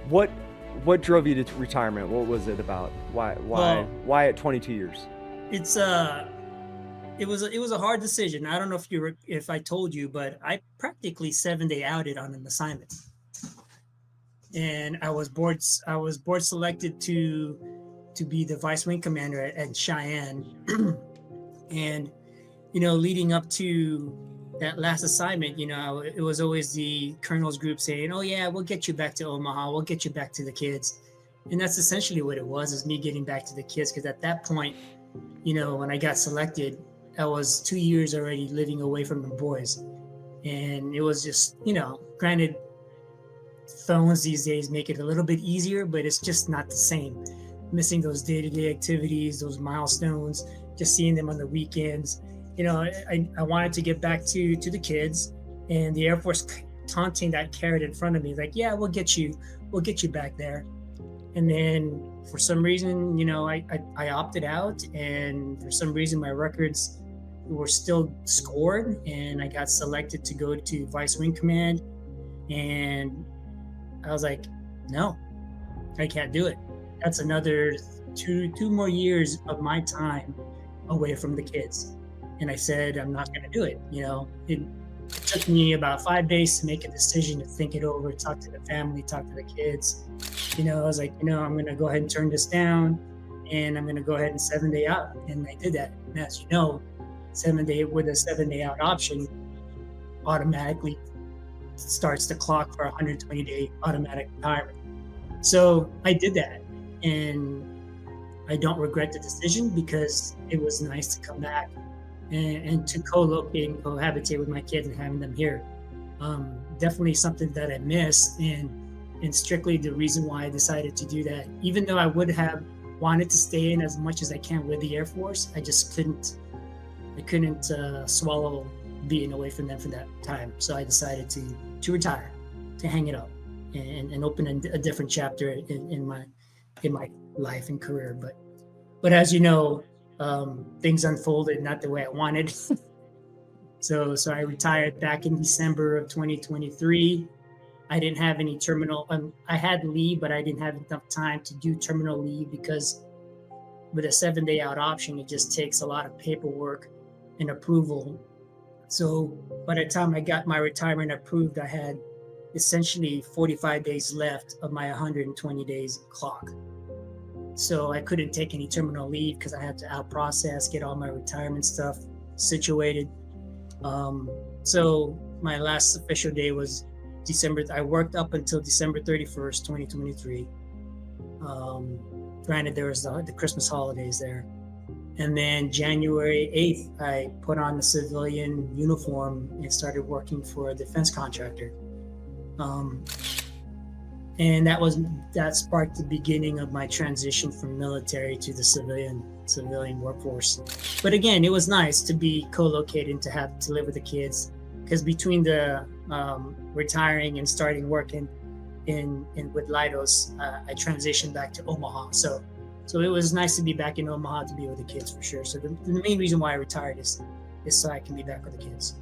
what what drove you to retirement? What was it about? Why why Well, why at 22 years? it's it was a hard decision. I don't know if I told you, but I practically 7-day outed on an assignment, and I was board selected to be the vice wing commander at Cheyenne, and leading up to that last assignment, it was always the colonel's group saying, "Oh yeah, we'll get you back to Omaha. We'll get you back to the kids." And that's essentially what it was, is me getting back to the kids. Because at that point, when I got selected, I was 2 years already living away from the boys. And it was just, granted, phones these days make it a little bit easier, but it's just not the same. Missing those day-to-day activities, those milestones, just seeing them on the weekends. I wanted to get back to the kids, and the Air Force taunting that carrot in front of me, like, yeah, we'll get you back there. And then for some reason, I opted out, and for some reason my records were still scored, and I got selected to go to Vice Wing Command. And I was like, no, I can't do it. That's another two more years of my time away from the kids. And I said, I'm not going to do it. It took me about 5 days to make a decision, to think it over, talk to the family, talk to the kids. I was like, I'm going to go ahead and turn this down, and I'm going to go ahead and 7-day out. And I did that. And as you know, 7-day with a 7-day out option automatically starts the clock for a 120-day automatic retirement. So I did that, and I don't regret the decision, because it was nice to come back and to co-locate and cohabitate with my kids and having them here. Definitely something that I miss, and strictly the reason why I decided to do that. Even though I would have wanted to stay in as much as I can with the Air Force, I just couldn't. I couldn't swallow being away from them for that time. So I decided to retire, to hang it up, and open a different chapter in my life and career. But as you know, things unfolded not the way I wanted. So I retired back in December of 2023. I didn't have any terminal. I had leave, but I didn't have enough time to do terminal leave, because with a 7-day out option, it just takes a lot of paperwork and approval. So by the time I got my retirement approved, I had essentially 45 days left of my 120 days clock. So I couldn't take any terminal leave, because I had to out process, get all my retirement stuff situated. So my last official day was December. I worked up until December 31st, 2023. Granted, there was the Christmas holidays there. And then January 8th, I put on the civilian uniform and started working for a defense contractor. And that sparked the beginning of my transition from military to the civilian workforce. But again, it was nice to be co-located and to have to live with the kids, because between the retiring and starting working in with Leidos, I transitioned back to Omaha. So it was nice to be back in Omaha to be with the kids, for sure. So the main reason why I retired is so I can be back with the kids.